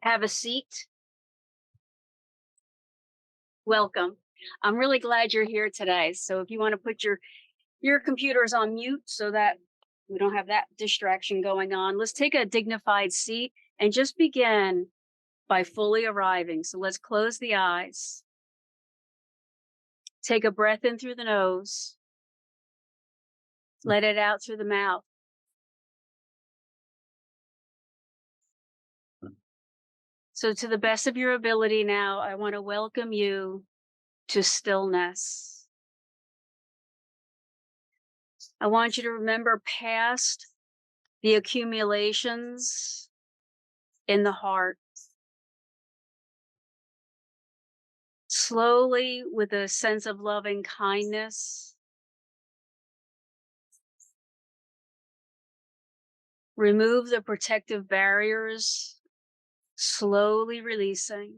Have a seat. Welcome. I'm really glad you're here today. So if you want to put your computers on mute so that we don't have that distraction going on, let's take a dignified seat and just begin by fully arriving. So let's close the eyes. Take a breath in through the nose. Let it out through the mouth. So to the best of your ability now, I want to welcome you to stillness. I want you to remember past the accumulations in the heart. Slowly, with a sense of loving kindness, remove the protective barriers, slowly releasing.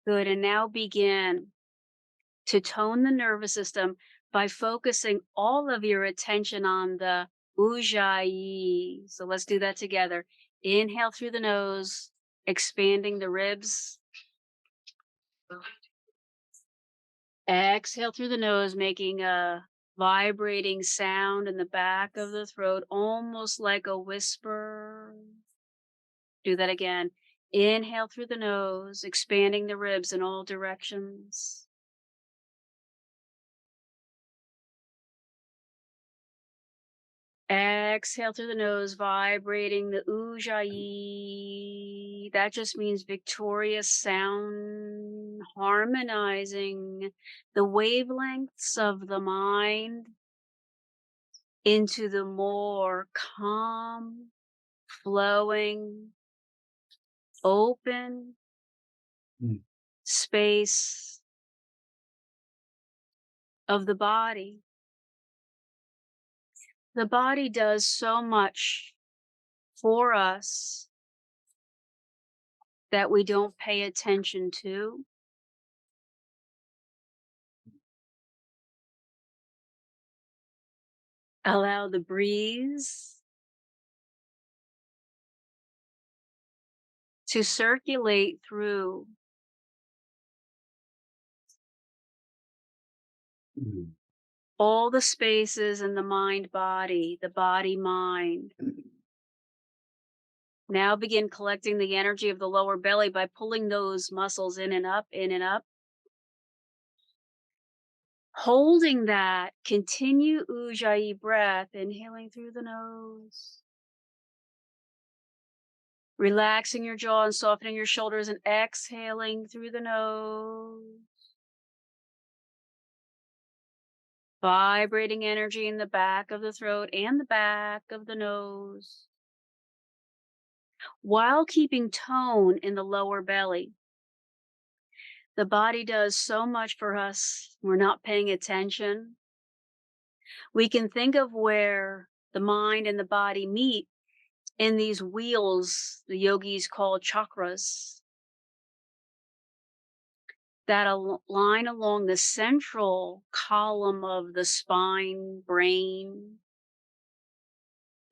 Good. And now begin to tone the nervous system by focusing all of your attention on the ujjayi. So let's do that together. Inhale through the nose, expanding the ribs. Exhale through the nose, making a vibrating sound in the back of the throat, almost like a whisper. Do that again. Inhale through the nose, expanding the ribs in all directions. Exhale through the nose, vibrating the ujjayi. That just means victorious sound, harmonizing the wavelengths of the mind into the more calm, flowing, open space of the body. The body does so much for us that we don't pay attention to. Allow the breeze to circulate through all the spaces in the mind-body, the body-mind. Now begin collecting the energy of the lower belly by pulling those muscles in and up, in and up. Holding that, continue ujjayi breath, inhaling through the nose. Relaxing your jaw and softening your shoulders and exhaling through the nose. Vibrating energy in the back of the throat and the back of the nose, while keeping tone in the lower belly. The body does so much for us. We're not paying attention. We can think of where the mind and the body meet in these wheels the yogis call chakras that line along the central column of the spine, brain,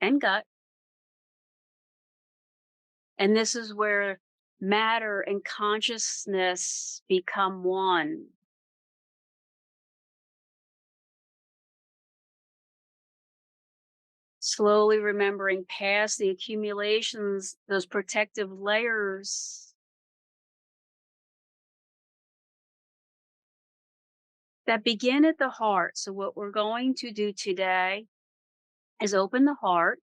and gut. And this is where matter and consciousness become one. Slowly remembering past the accumulations, those protective layers that begin at the heart. So what we're going to do today is open the heart,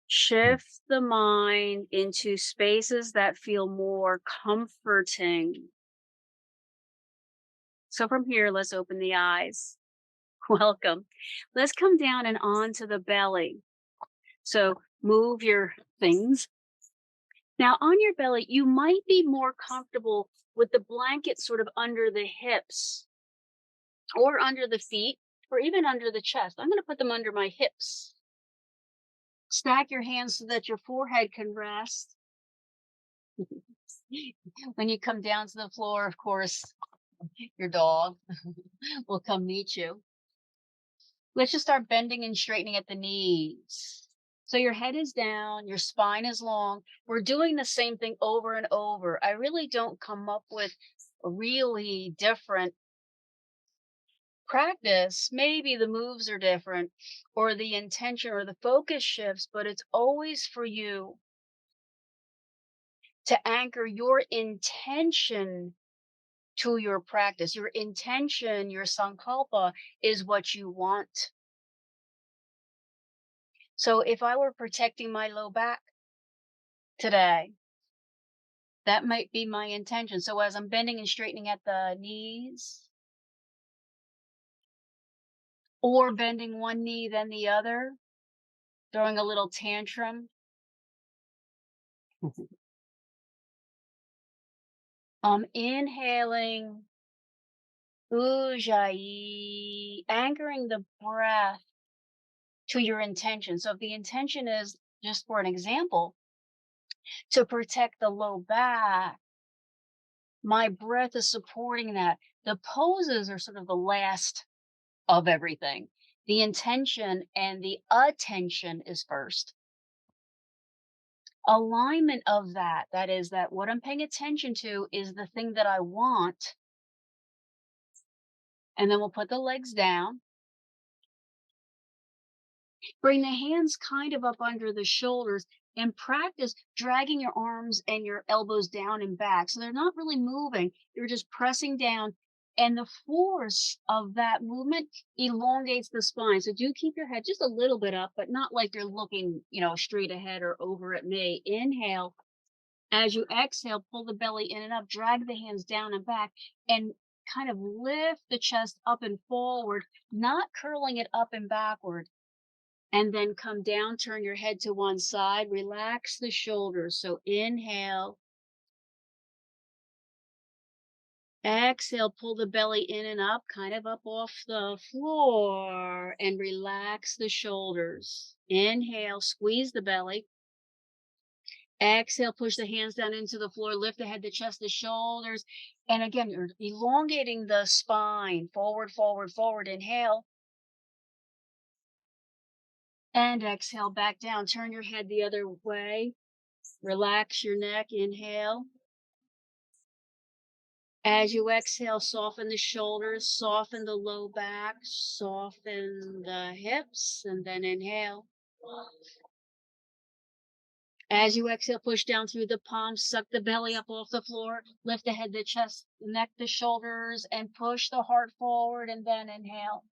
shift the mind into spaces that feel more comforting. So from here, let's open the eyes. Welcome. Let's come down and onto the belly. So move your things. Now on your belly, you might be more comfortable with the blanket sort of under the hips or under the feet or even under the chest. I'm going to put them under my hips. Stack your hands so that your forehead can rest. When you come down to the floor, of course, Your dog will come meet you. Let's just start bending and straightening at the knees. So your head is down, your spine is long. We're doing the same thing over and over. I really don't come up with a really different practice. Maybe the moves are different or the intention or the focus shifts, but it's always for you to anchor your intention to your practice. Your intention, your sankalpa is what you want. So if I were protecting my low back today, that might be my intention. So as I'm bending and straightening at the knees, or bending one knee then the other, throwing a little tantrum, I'm inhaling ujjayi, anchoring the breath to your intention. So if the intention is, just for an example, to protect the low back, my breath is supporting that. The poses are sort of the last of everything. The intention and the attention is first. Alignment of that is that what I'm paying attention to is the thing that I want. And then we'll put the legs down. Bring the hands kind of up under the shoulders and practice dragging your arms and your elbows down and back. So they're not really moving, you're just pressing down. And the force of that movement elongates the spine. So do keep your head just a little bit up, but not like you're looking, straight ahead or over at me. Inhale. As you exhale, pull the belly in and up, drag the hands down and back, and kind of lift the chest up and forward, not curling it up and backward. And then come down, turn your head to one side, relax the shoulders. So inhale, exhale, pull the belly in and up, kind of up off the floor, and relax the shoulders. Inhale, squeeze the belly. Exhale, push the hands down into the floor, lift the head, the chest, the shoulders. And again, you're elongating the spine, forward, forward, forward. Inhale. And exhale, back down. Turn your head the other way. Relax your neck. Inhale. As you exhale, soften the shoulders, soften the low back, soften the hips, and then inhale. As you exhale, push down through the palms, suck the belly up off the floor, lift the head, the chest, the neck, the shoulders, and push the heart forward, and then inhale.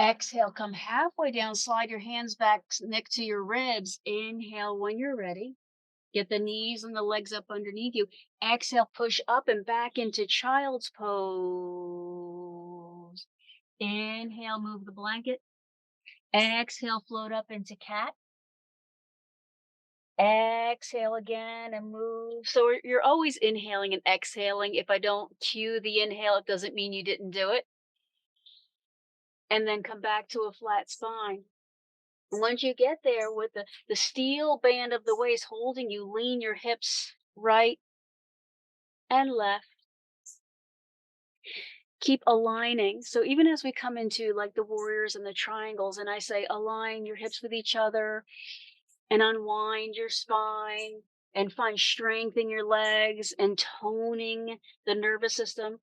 Exhale, come halfway down, slide your hands back next to your ribs. Inhale when you're ready. Get the knees and the legs up underneath you. Exhale, push up and back into child's pose. Inhale, move the blanket. Exhale, float up into cat. Exhale again and move. So you're always inhaling and exhaling. If I don't cue the inhale, it doesn't mean you didn't do it. And then come back to a flat spine. And once you get there with the steel band of the waist holding you, lean your hips right and left. Keep aligning. So even as we come into like the warriors and the triangles, and I say align your hips with each other and unwind your spine and find strength in your legs and toning the nervous system.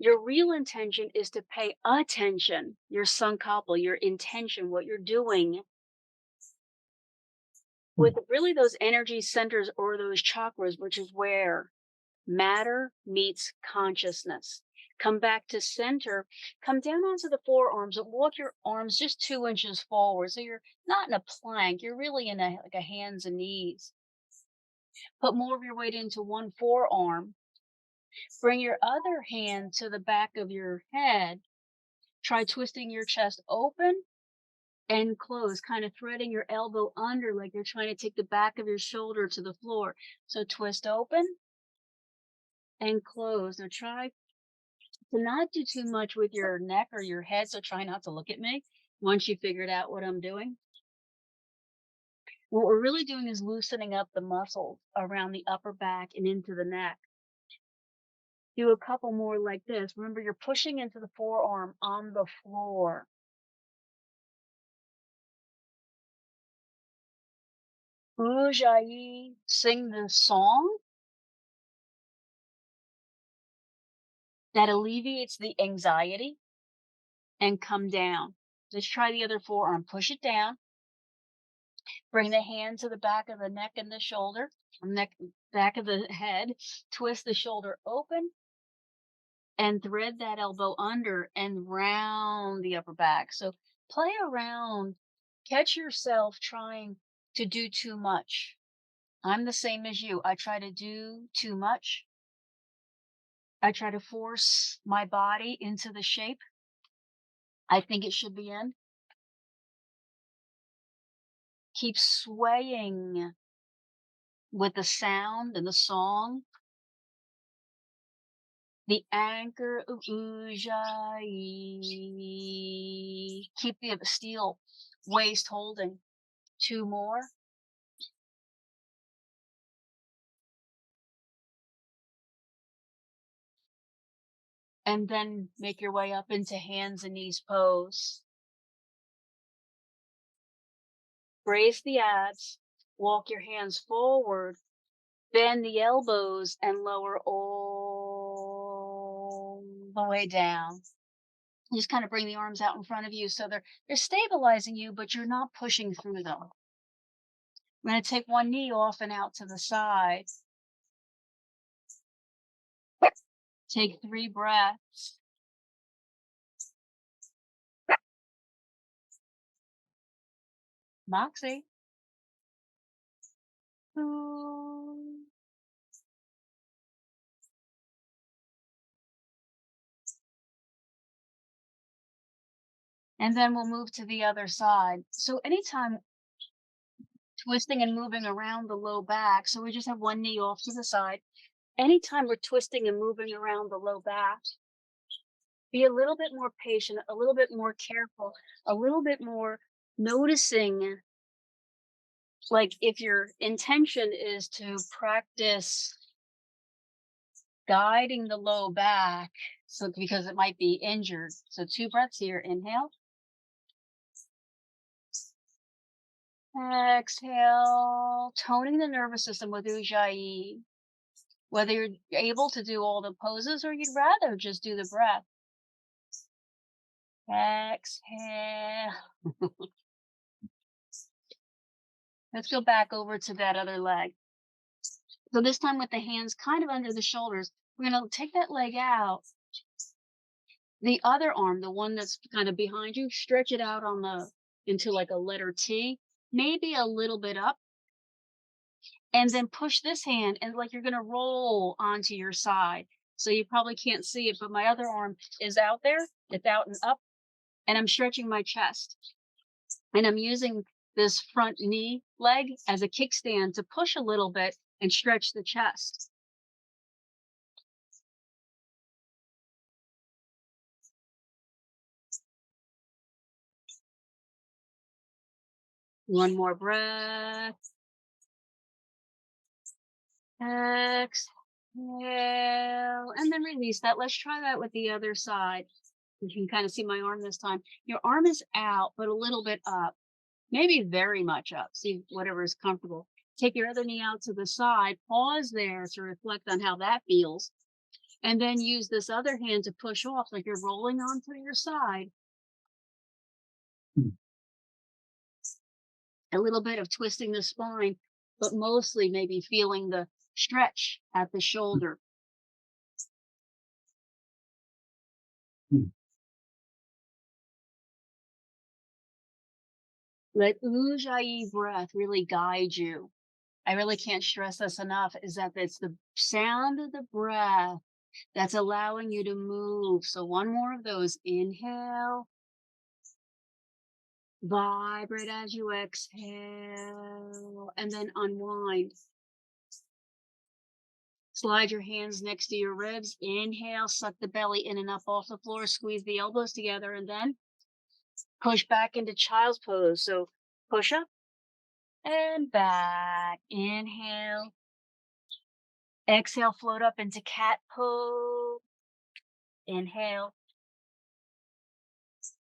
Your real intention is to pay attention, your sankalpa, your intention, what you're doing with really those energy centers or those chakras, which is where matter meets consciousness. Come back to center, come down onto the forearms and walk your arms just 2 inches forward. So you're not in a plank, you're really in like a hands and knees. Put more of your weight into one forearm. Bring your other hand to the back of your head. Try twisting your chest open and close, kind of threading your elbow under like you're trying to take the back of your shoulder to the floor. So twist open and close. Now try to not do too much with your neck or your head, so try not to look at me once you figured out what I'm doing. What we're really doing is loosening up the muscles around the upper back and into the neck. Do a couple more like this. Remember, you're pushing into the forearm on the floor. Ujjayi, sing the song that alleviates the anxiety and come down. Let's try the other forearm. Push it down. Bring the hand to the back of the neck and the shoulder, back of the head. Twist the shoulder open and thread that elbow under and round the upper back. So play around. Catch yourself trying to do too much. I'm the same as you. I try to do too much. I try to force my body into the shape I think it should be in. Keep swaying with the sound and the song. The anchor of Ujjayi. Keep the steel waist holding. 2 more. And then make your way up into hands and knees pose. Brace the abs. Walk your hands forward. Bend the elbows and lower all the way down. Just kind of bring the arms out in front of you so they're stabilizing you, but you're not pushing through them. I'm going to take one knee off and out to the side. Take 3 breaths. Moxie. Ooh. And then we'll move to the other side. So anytime twisting and moving around the low back, so we just have one knee off to the side. Anytime we're twisting and moving around the low back, be a little bit more patient, a little bit more careful, a little bit more noticing. Like if your intention is to practice guiding the low back, so because it might be injured. So 2 breaths here. Inhale. Exhale. Toning the nervous system with Ujjayi. Whether you're able to do all the poses or you'd rather just do the breath. Exhale. Let's go back over to that other leg. So this time with the hands kind of under the shoulders, we're going to take that leg out. The other arm, the one that's kind of behind you, stretch it out on the into like a letter T, maybe a little bit up. And then push this hand and like you're going to roll onto your side. So you probably can't see it, but my other arm is out there. It's out and up. And I'm stretching my chest. And I'm using this front knee leg as a kickstand to push a little bit and stretch the chest. One more breath. Exhale. And then release that. Let's try that with the other side. You can kind of see my arm this time. Your arm is out, but a little bit up. Maybe very much up. See whatever is comfortable. Take your other knee out to the side. Pause there to reflect on how that feels. And then use this other hand to push off like you're rolling onto your side. A little bit of twisting the spine, but mostly maybe feeling the stretch at the shoulder. Let Ujjayi breath really guide you. I really can't stress this enough, is that it's the sound of the breath that's allowing you to move. So one more of those. Inhale. Vibrate as you exhale. And then unwind. Slide your hands next to your ribs. Inhale, suck the belly in and up off the floor. Squeeze the elbows together and then push back into child's pose. So push up and back. Inhale. Exhale, float up into cat pose. Inhale.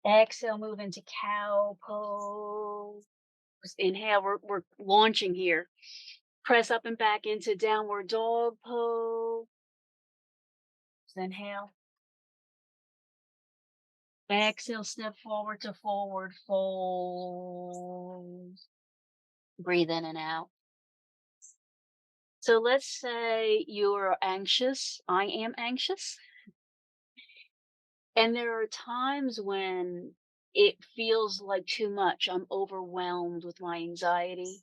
Exhale, move into cow pose. Inhale, we're launching here. Press up and back into downward dog pose. Inhale. Exhale, step forward to forward fold. Breathe in and out. So let's say you're anxious. I am anxious. And there are times when it feels like too much. I'm overwhelmed with my anxiety.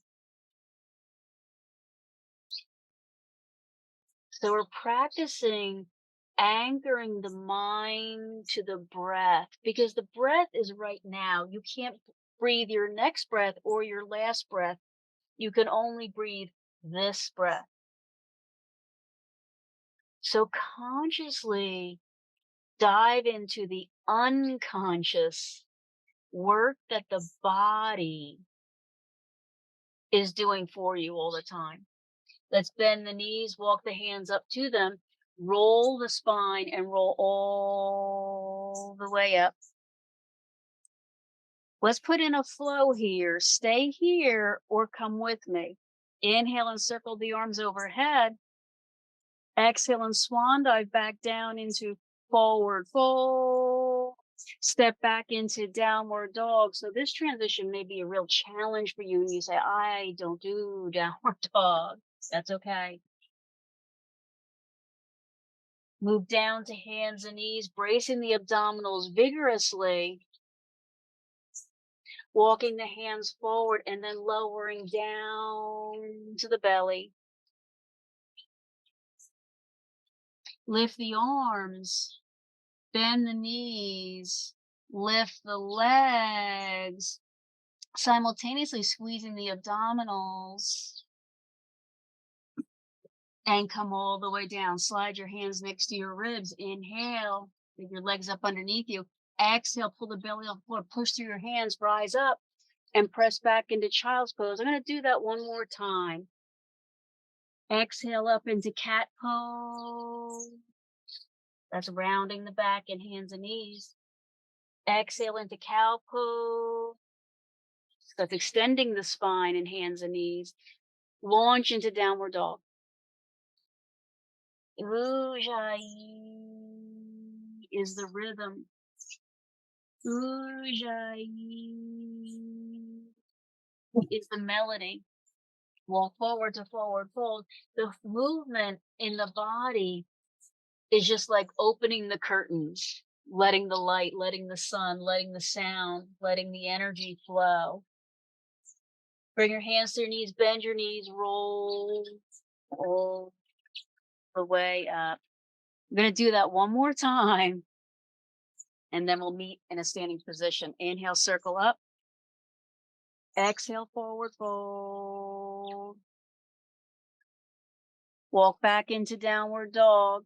So we're practicing anchoring the mind to the breath because the breath is right now. You can't breathe your next breath or your last breath. You can only breathe this breath. So consciously dive into the unconscious work that the body is doing for you all the time. Let's bend the knees, walk the hands up to them, roll the spine, and roll all the way up. Let's put in a flow here. Stay here or come with me. Inhale and circle the arms overhead. Exhale and swan dive back down into forward fold. Step back into downward dog. So this transition may be a real challenge for you. And you say, I don't do downward dog. That's okay. Move down to hands and knees, bracing the abdominals vigorously. Walking the hands forward and then lowering down to the belly. Lift the arms, bend the knees, lift the legs, simultaneously squeezing the abdominals. And come all the way down. Slide your hands next to your ribs. Inhale, bring your legs up underneath you. Exhale, pull the belly off the floor, push through your hands, rise up, and press back into child's pose. I'm going to do that one more time. Exhale up into cat pose. That's rounding the back and hands and knees. Exhale into cow pose. That's extending the spine and hands and knees. Launch into downward dog. Ujjayi is the rhythm. Ujjayi is the melody. Walk forward to forward fold. The movement in the body is just like opening the curtains, letting the light, letting the sun, letting the sound, letting the energy flow. Bring your hands to your knees, bend your knees, roll the way up. I'm going to do that one more time, and then we'll meet in a standing position. Inhale, circle up. Exhale, forward fold. Walk back into downward dog.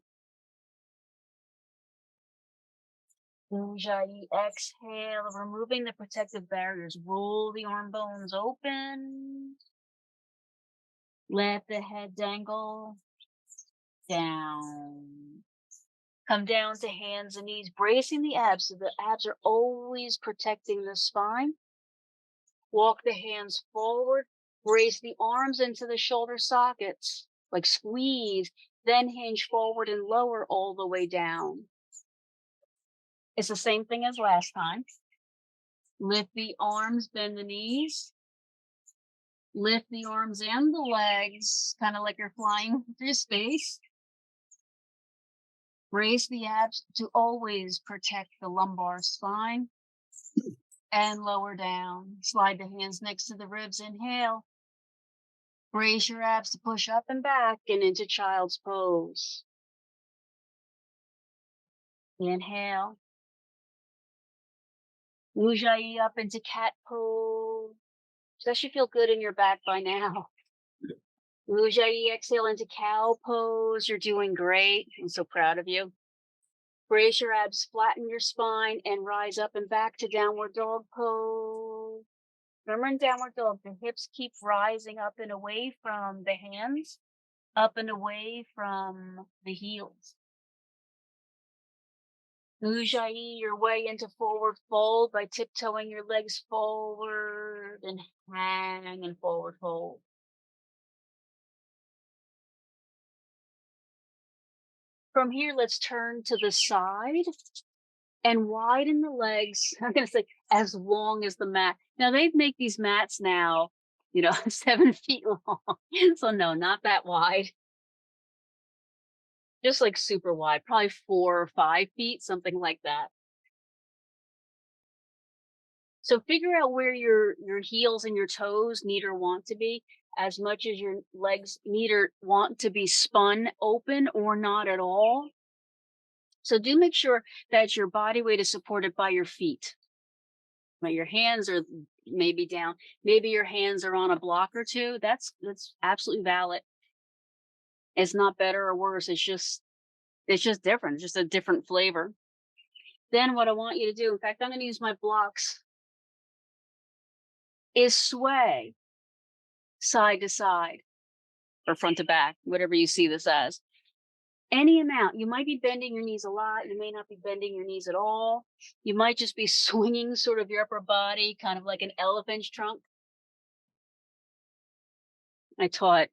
Ujjayi, exhale, removing the protective barriers. Roll the arm bones open. Let the head dangle down. Come down to hands and knees, bracing the abs. So the abs are always protecting the spine. Walk the hands forward. Brace the arms into the shoulder sockets, like squeeze. Then hinge forward and lower all the way down. It's the same thing as last time. Lift the arms, bend the knees. Lift the arms and the legs, kind of like you're flying through space. Brace the abs to always protect the lumbar spine. And lower down. Slide the hands next to the ribs. Inhale. Brace your abs to push up and back and into child's pose. Inhale. Ujjayi up into cat pose. That should feel good in your back by now. Ujjayi, exhale into cow pose. You're doing great. I'm so proud of you. Brace your abs, flatten your spine, and rise up and back to downward dog pose. Remember in downward dog, the hips keep rising up and away from the hands, up and away from the heels. Ujjayi your way into forward fold by tiptoeing your legs forward and hang and forward fold. From here, let's turn to the side and widen the legs. I'm going to say as long as the mat. Now they make these mats now, 7 feet long. So no, not that wide. Just like super wide, probably 4 or 5 feet, something like that. So figure out where your heels and your toes need or want to be, as much as your legs need or want to be spun open or not at all. So do make sure that your body weight is supported by your feet. Your hands are maybe down. Maybe your hands are on a block or two. That's absolutely valid. It's not better or worse. It's just different. It's just a different flavor. Then what I want you to do, in fact, I'm going to use my blocks, is sway side to side or front to back, whatever you see this as. Any amount. You might be bending your knees a lot. You may not be bending your knees at all. You might just be swinging sort of your upper body, kind of like an elephant's trunk. I taught,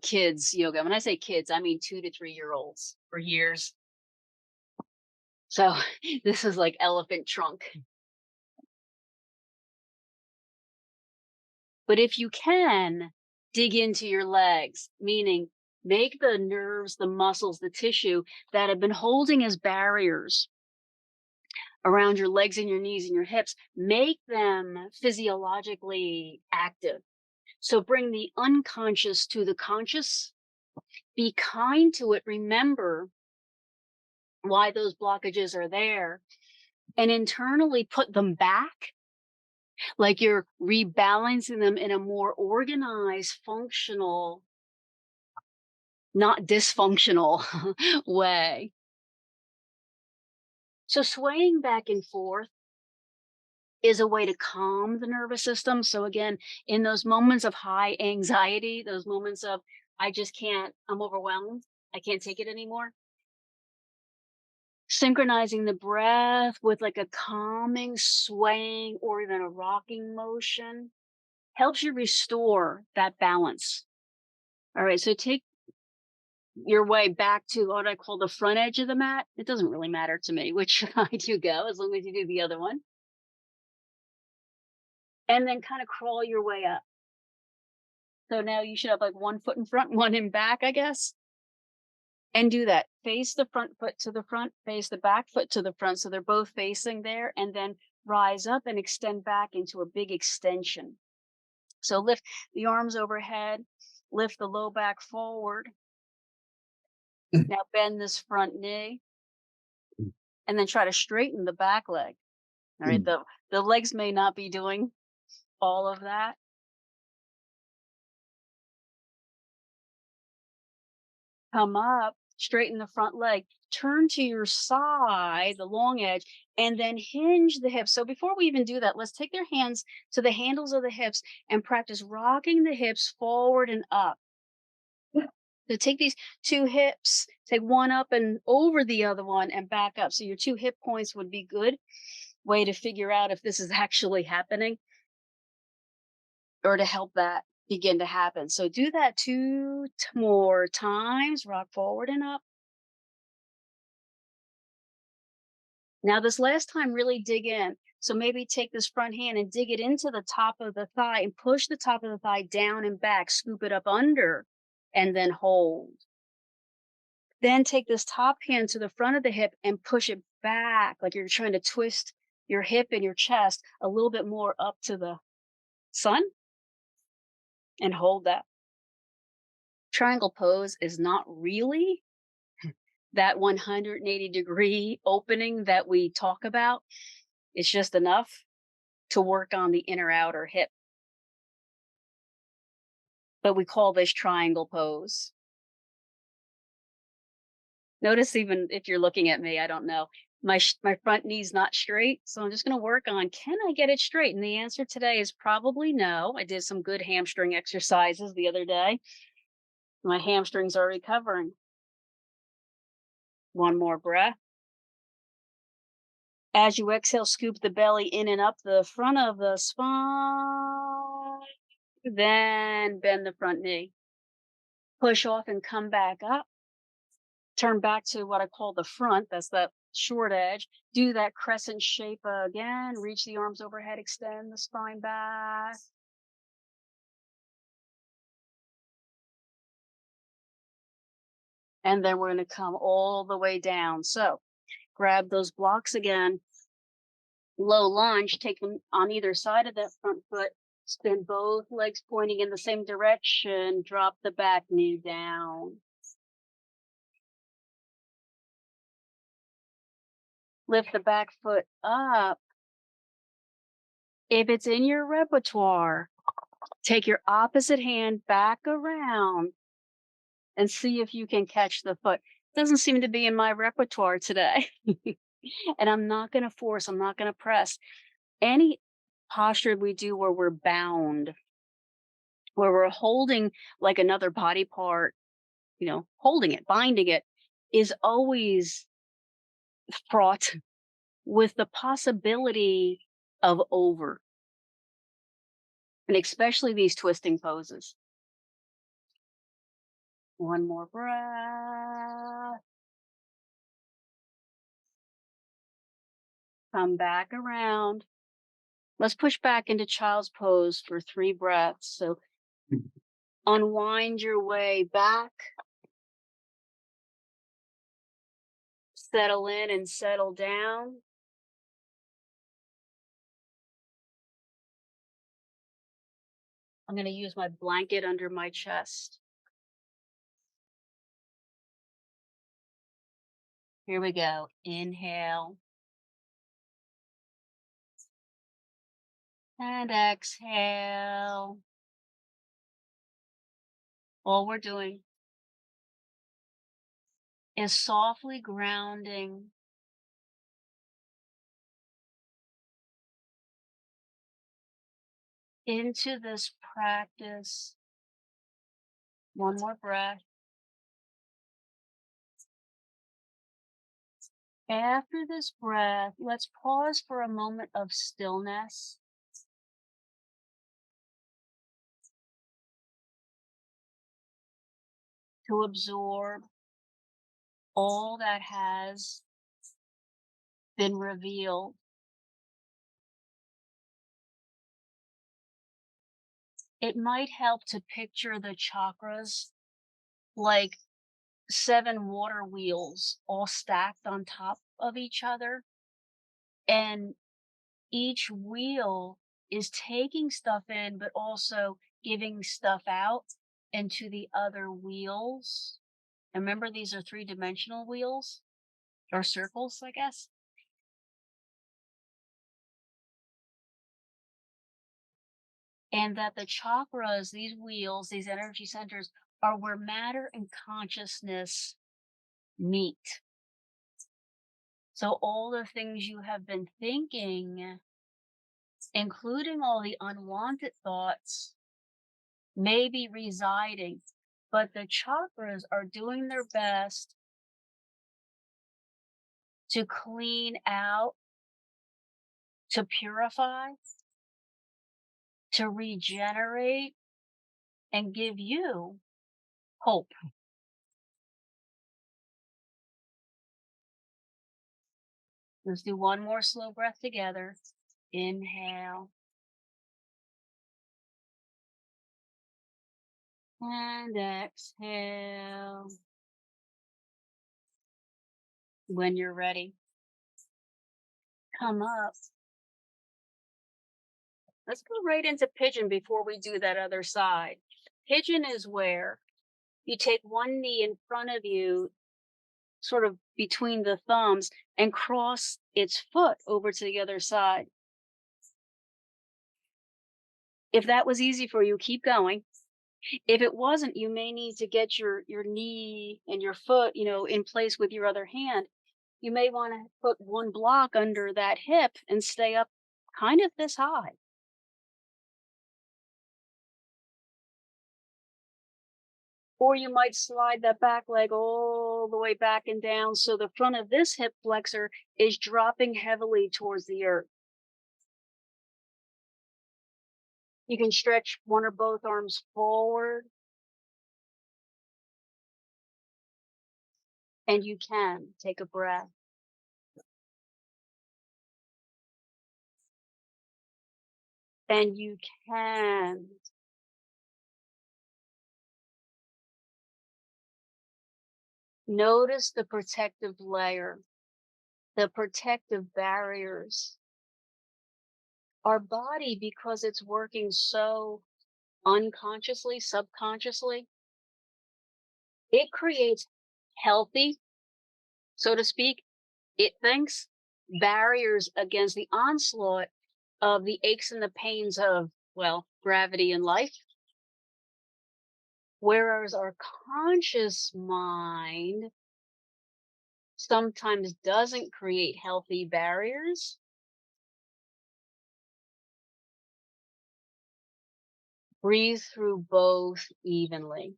kids yoga. When I say kids, I mean 2 to 3 year olds for years. So this is like elephant trunk. But if you can, dig into your legs, meaning make the nerves, the muscles, the tissue that have been holding as barriers around your legs and your knees and your hips, make them physiologically active. So bring the unconscious to the conscious. Be kind to it. Remember why those blockages are there, and internally put them back, like you're rebalancing them in a more organized, functional, not dysfunctional way. So swaying back and forth is a way to calm the nervous system. So again, in those moments of high anxiety, those moments of, I just can't, I'm overwhelmed, I can't take it anymore. Synchronizing the breath with like a calming, swaying, or even a rocking motion helps you restore that balance. All right, so take your way back to what I call the front edge of the mat. It doesn't really matter to me which side you go, as long as you do the other one. And then kind of crawl your way up. So now you should have like one foot in front, one in back, I guess. And do that. Face the front foot to the front, face the back foot to the front. So they're both facing there, and then rise up and extend back into a big extension. So lift the arms overhead, lift the low back forward. Now bend this front knee, and then try to straighten the back leg. All right. The legs may not be doing all of that. Come up, straighten the front leg, turn to your side, the long edge, and then hinge the hips. So before we even do that, let's take their hands to the handles of the hips and practice rocking the hips forward and up. So take these two hips, take one up and over the other one and back up. So your two hip points would be good way to figure out if this is actually happening, or to help that begin to happen. So do that 2 more times, rock forward and up. Now this last time, really dig in. So maybe take this front hand and dig it into the top of the thigh and push the top of the thigh down and back, scoop it up under, and then hold. Then take this top hand to the front of the hip and push it back, like you're trying to twist your hip and your chest a little bit more up to the sun, and hold that. Triangle pose is not really that 180-degree opening that we talk about. It's just enough to work on the inner outer hip. But we call this triangle pose. Notice, even if you're looking at me, I don't know, my front knee's not straight. So I'm just going to work on, can I get it straight? And the answer today is probably no. I did some good hamstring exercises the other day. My hamstrings are recovering. One more breath. As you exhale, scoop the belly in and up the front of the spine. Then bend the front knee. Push off and come back up. Turn back to what I call the front. That's that short edge. Do that crescent shape again. Reach the arms overhead, extend the spine back. And then we're going to come all the way down. So grab those blocks again. Low lunge, take them on either side of that front foot. Spin both legs pointing in the same direction. Drop the back knee down. Lift the back foot up. If it's in your repertoire, take your opposite hand back around and see if you can catch the foot. Doesn't seem to be in my repertoire today. And I'm not going to force, I'm not going to press. Any posture we do where we're bound, where we're holding like another body part, holding it, binding it, is always fraught with the possibility of over, and especially these twisting poses. One more breath. Come back around. Let's push back into child's pose for 3 breaths. So unwind your way back. Settle in and settle down. I'm going to use my blanket under my chest. Here we go. Inhale. And exhale. All we're doing is softly grounding into this practice. One more breath. After this breath, let's pause for a moment of stillness. To absorb all that has been revealed. It might help to picture the chakras like 7 water wheels all stacked on top of each other. And each wheel is taking stuff in, but also giving stuff out into the other wheels. And remember, these are 3-dimensional wheels or circles, I guess. And that the chakras, these wheels, these energy centers, are where matter and consciousness meet. So all the things you have been thinking, including all the unwanted thoughts, may be residing, but the chakras are doing their best to clean out, to purify, to regenerate, and give you hope. Let's do one more slow breath together. Inhale. And exhale. When you're ready, come up. Let's go right into pigeon before we do that other side. Pigeon is where you take one knee in front of you, sort of between the thumbs, and cross its foot over to the other side. If that was easy for you, keep going. If it wasn't, you may need to get your knee and your foot, in place with your other hand. You may want to put one block under that hip and stay up kind of this high. Or you might slide that back leg all the way back and down so the front of this hip flexor is dropping heavily towards the earth. You can stretch one or both arms forward, and you can take a breath. And you can notice the protective layer, the protective barriers. Our body, because it's working so unconsciously, subconsciously, it creates healthy, so to speak, it thinks, barriers against the onslaught of the aches and the pains of, well, gravity and life. Whereas our conscious mind sometimes doesn't create healthy barriers. Breathe through both evenly.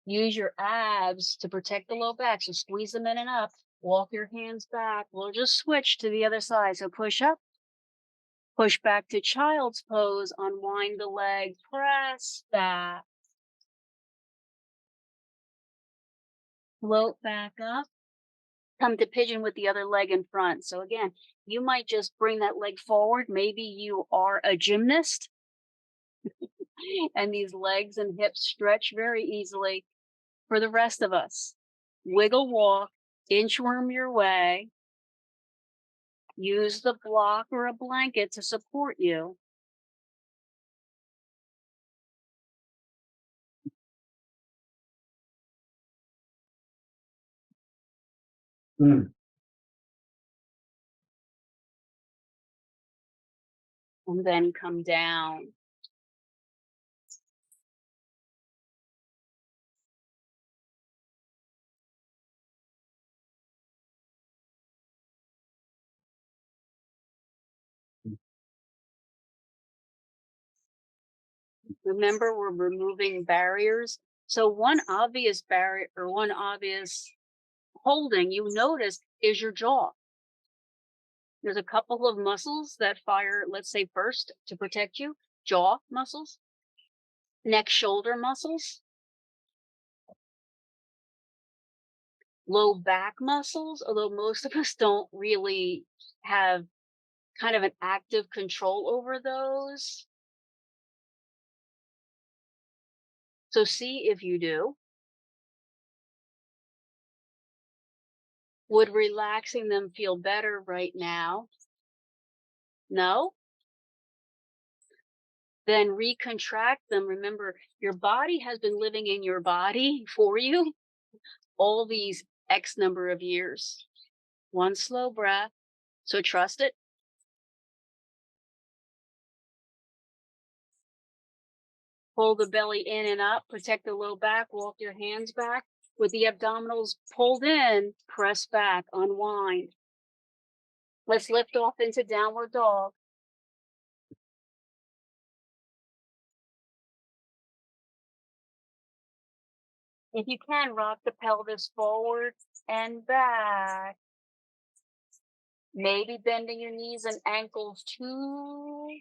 Use your abs to protect the low back. So squeeze them in and up. Walk your hands back. We'll just switch to the other side. So push up, push back to child's pose, unwind the leg, press back, float back up, come to pigeon with the other leg in front. So again, you might just bring that leg forward. Maybe you are a gymnast and these legs and hips stretch very easily. For the rest of us, wiggle walk, inchworm your way, use the block or a blanket to support you. Mm. And then come down. Remember, we're removing barriers. So one obvious barrier or one obvious holding you notice is your jaw. There's a couple of muscles that fire, let's say first to protect you, jaw muscles, neck shoulder muscles, low back muscles, although most of us don't really have kind of an active control over those. So see if you do. Would relaxing them feel better right now? No? Then recontract them. Remember, your body has been living in your body for you all these X number of years. One slow breath. So trust it. Pull the belly in and up, protect the low back, walk your hands back. With the abdominals pulled in, press back, unwind. Let's lift off into downward dog. If you can, rock the pelvis forward and back. Maybe bending your knees and ankles too.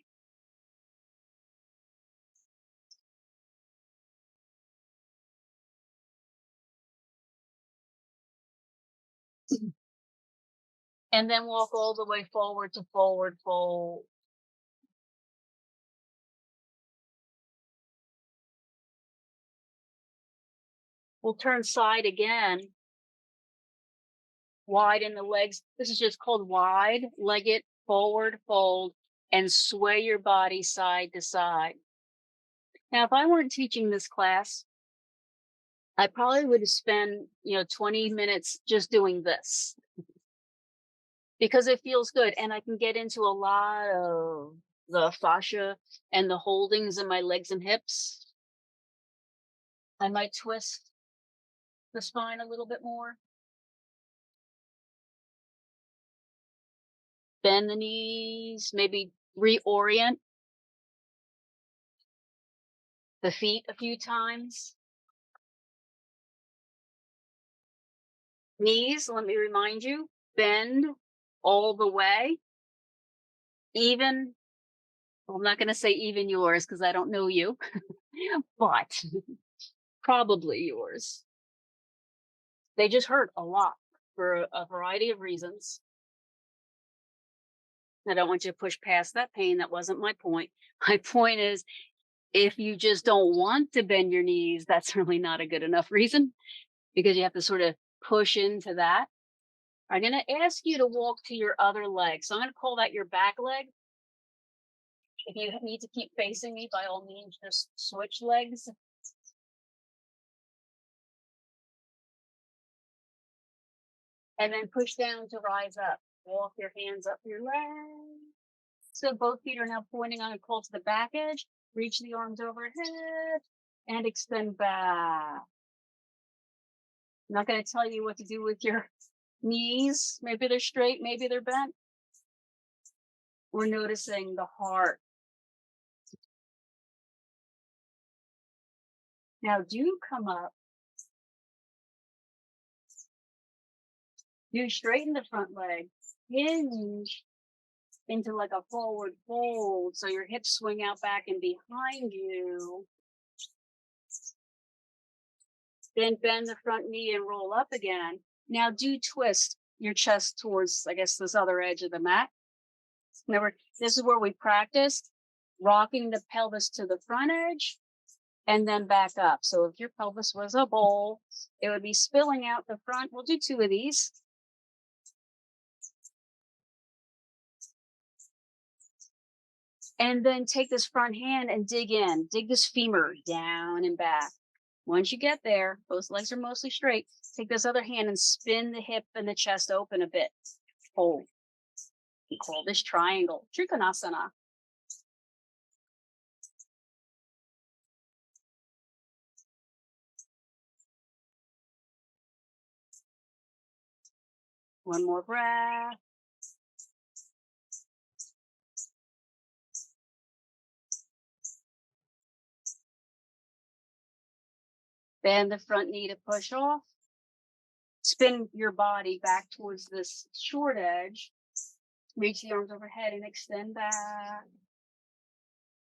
And then walk all the way forward to forward fold. We'll turn side again. Widen the legs. This is just called wide, legged, forward fold, and sway your body side to side. Now, if I weren't teaching this class, I probably would spend, 20 minutes just doing this because it feels good. And I can get into a lot of the fascia and the holdings in my legs and hips. I might twist the spine a little bit more. Bend the knees, maybe reorient. The feet a few times. Knees, let me remind you, bend all the way. Even, well, I'm not going to say even yours because I don't know you, but probably yours. They just hurt a lot for a variety of reasons. I don't want you to push past that pain. That wasn't my point. My point is, if you just don't want to bend your knees, that's really not a good enough reason because you have to sort of push into that. I'm going to ask you to walk to your other leg. So I'm going to call that your back leg. If you need to keep facing me, by all means, just switch legs. And then push down to rise up. Walk your hands up your leg. So both feet are now pointing on a call to the back edge. Reach the arms overhead and extend back. I'm not going to tell you what to do with your knees. Maybe they're straight, maybe they're bent. We're noticing the heart. Now do come up. Do straighten the front leg. Hinge into like a forward fold. So your hips swing out back and behind you. Then bend the front knee and roll up again. Now do twist your chest towards, I guess, this other edge of the mat. Remember, this is where we practiced rocking the pelvis to the front edge and then back up. So if your pelvis was a bowl, it would be spilling out the front. We'll do 2 of these. And then take this front hand and dig in. Dig this femur down and back. Once you get there, both legs are mostly straight. Take this other hand and spin the hip and the chest open a bit. Hold. We call this triangle, Trikonasana. One more breath. Bend the front knee to push off. Spin your body back towards this short edge. Reach the arms overhead and extend back.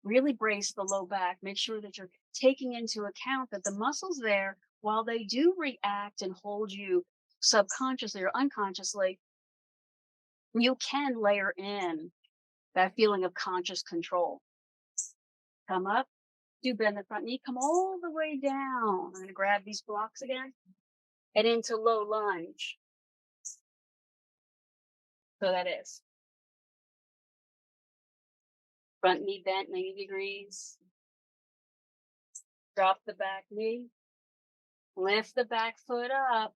Really brace the low back. Make sure that you're taking into account that the muscles there, while they do react and hold you subconsciously or unconsciously, you can layer in that feeling of conscious control. Come up, do bend the front knee, come all the way down. I'm going to grab these blocks again and into low lunge. So that is front knee bent 90 degrees. Drop the back knee. Lift the back foot up.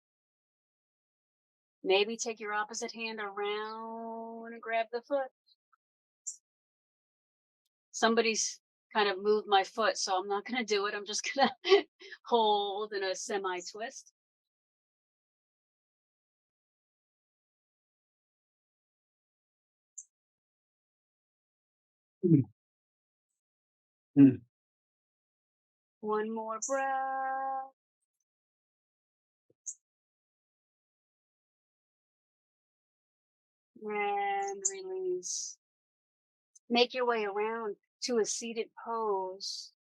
Maybe take your opposite hand around and grab the foot. Somebody's kind of moved my foot, so I'm not going to do it. I'm just going to hold in a semi-twist. One more breath. And release. Make your way around to a seated pose.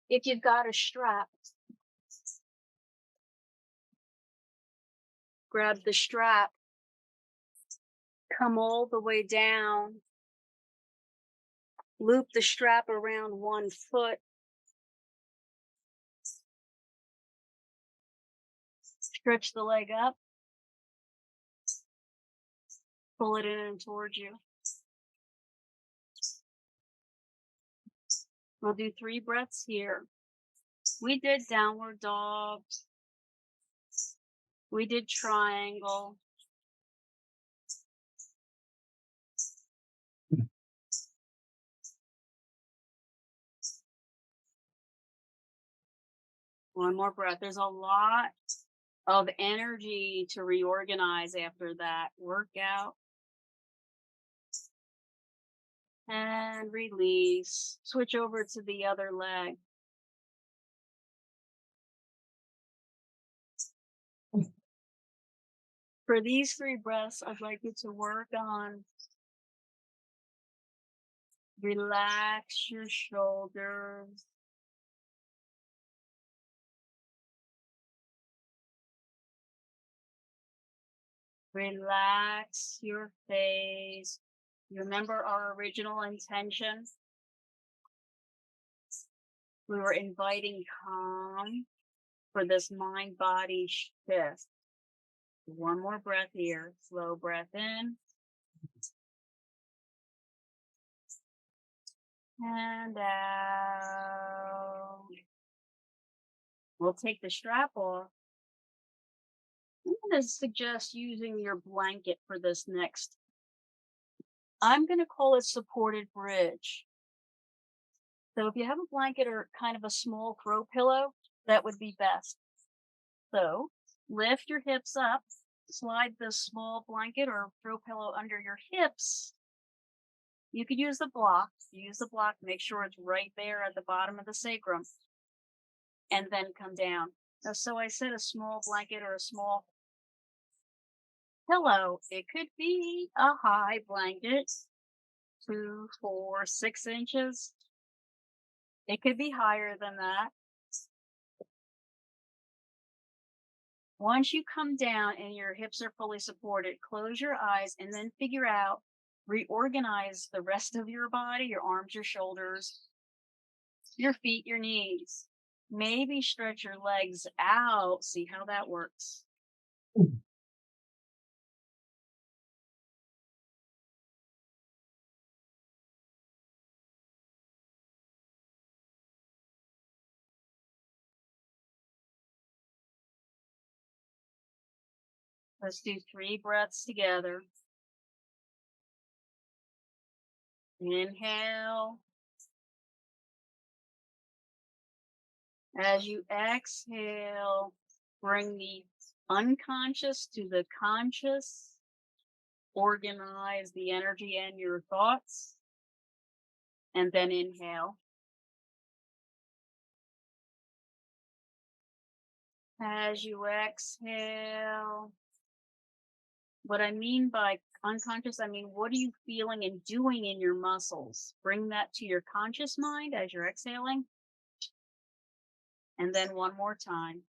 If you've got a strap, grab the strap. Come all the way down. Loop the strap around one foot. Stretch the leg up. Pull it in and towards you. We'll do 3 breaths here. We did downward dog. We did triangle. One more breath. There's a lot of energy to reorganize after that workout. And release. Switch over to the other leg. For these 3 breaths, I'd like you to work on relax your shoulders. Relax your face. You remember our original intention? We were inviting calm for this mind-body shift. One more breath here. Slow breath in. And out. We'll take the strap off. I'm going to suggest using your blanket for this next. I'm going to call it supported bridge. So if you have a blanket or kind of a small throw pillow, that would be best. So lift your hips up, slide the small blanket or throw pillow under your hips. You could use the block. Use the block, make sure it's right there at the bottom of the sacrum, and then come down. Now, so I said a small blanket or a small pillow. It could be a high blanket, 2, 4, 6 inches. It could be higher than that. Once you come down and your hips are fully supported, close your eyes and then figure out, reorganize the rest of your body, your arms, your shoulders, your feet, your knees. Maybe stretch your legs out. See how that works. Let's do 3 breaths together. Inhale. As you exhale, bring the unconscious to the conscious. Organize the energy and your thoughts. And then inhale. As you exhale, what I mean by unconscious, I mean, what are you feeling and doing in your muscles? Bring that to your conscious mind as you're exhaling. And then one more time.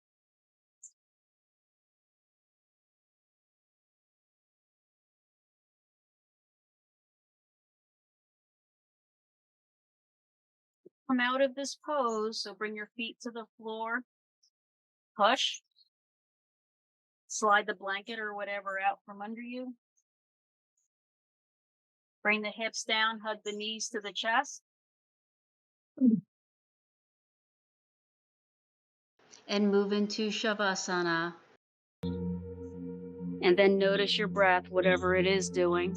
Come out of this pose. So bring your feet to the floor. Push. Slide the blanket or whatever out from under you. Bring the hips down. Hug the knees to the chest. And move into Shavasana. And then notice your breath, whatever it is doing.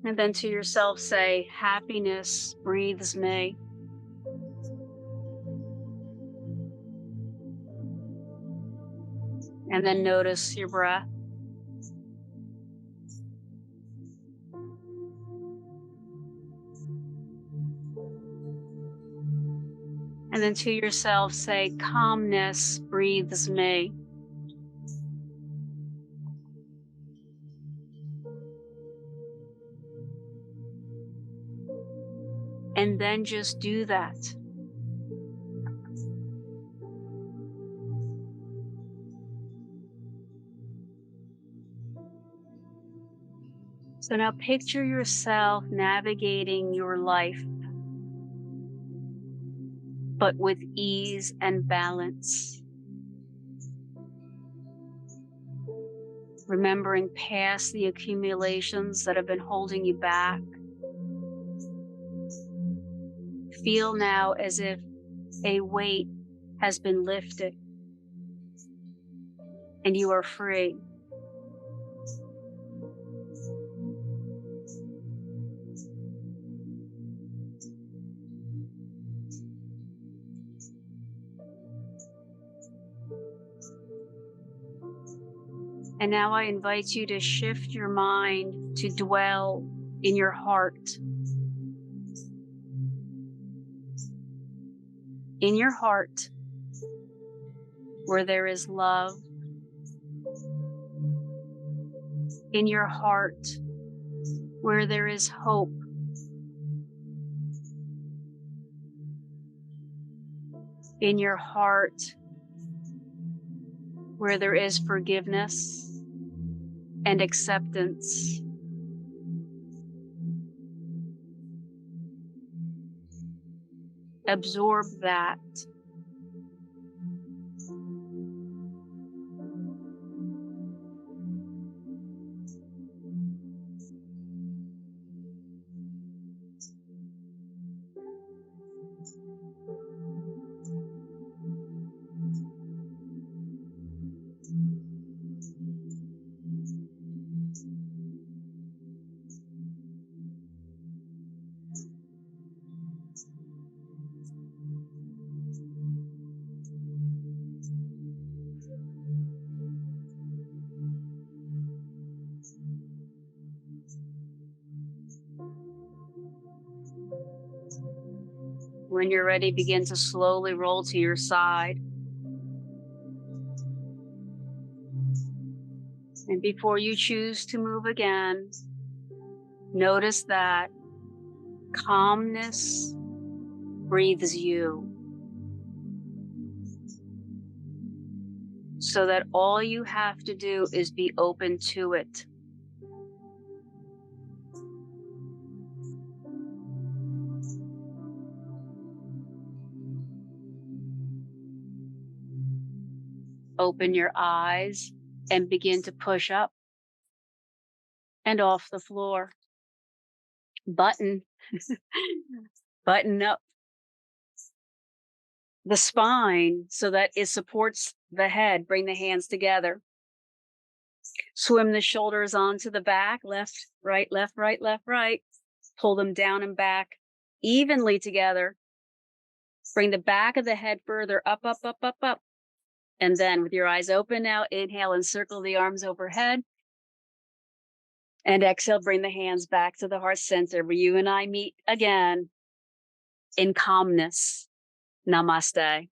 And then to yourself say, happiness breathes me. And then notice your breath. And then to yourself say, calmness breathes me. And then just do that. So now picture yourself navigating your life, but with ease and balance. Remembering past the accumulations that have been holding you back. Feel now as if a weight has been lifted and you are free. And now I invite you to shift your mind to dwell in your heart. In your heart, where there is love. In your heart, where there is hope. In your heart, where there is forgiveness and acceptance. Absorb that. When you're ready, begin to slowly roll to your side. And before you choose to move again, notice that calmness breathes you, so that all you have to do is be open to it. Open your eyes and begin to push up and off the floor. Button up the spine so that it supports the head. Bring the hands together. Swim the shoulders onto the back, left, right, left, right, left, right. Pull them down and back evenly together. Bring the back of the head further up, up, up, up, up. And then with your eyes open now, inhale and circle the arms overhead. And exhale, bring the hands back to the heart center where you and I meet again in calmness. Namaste.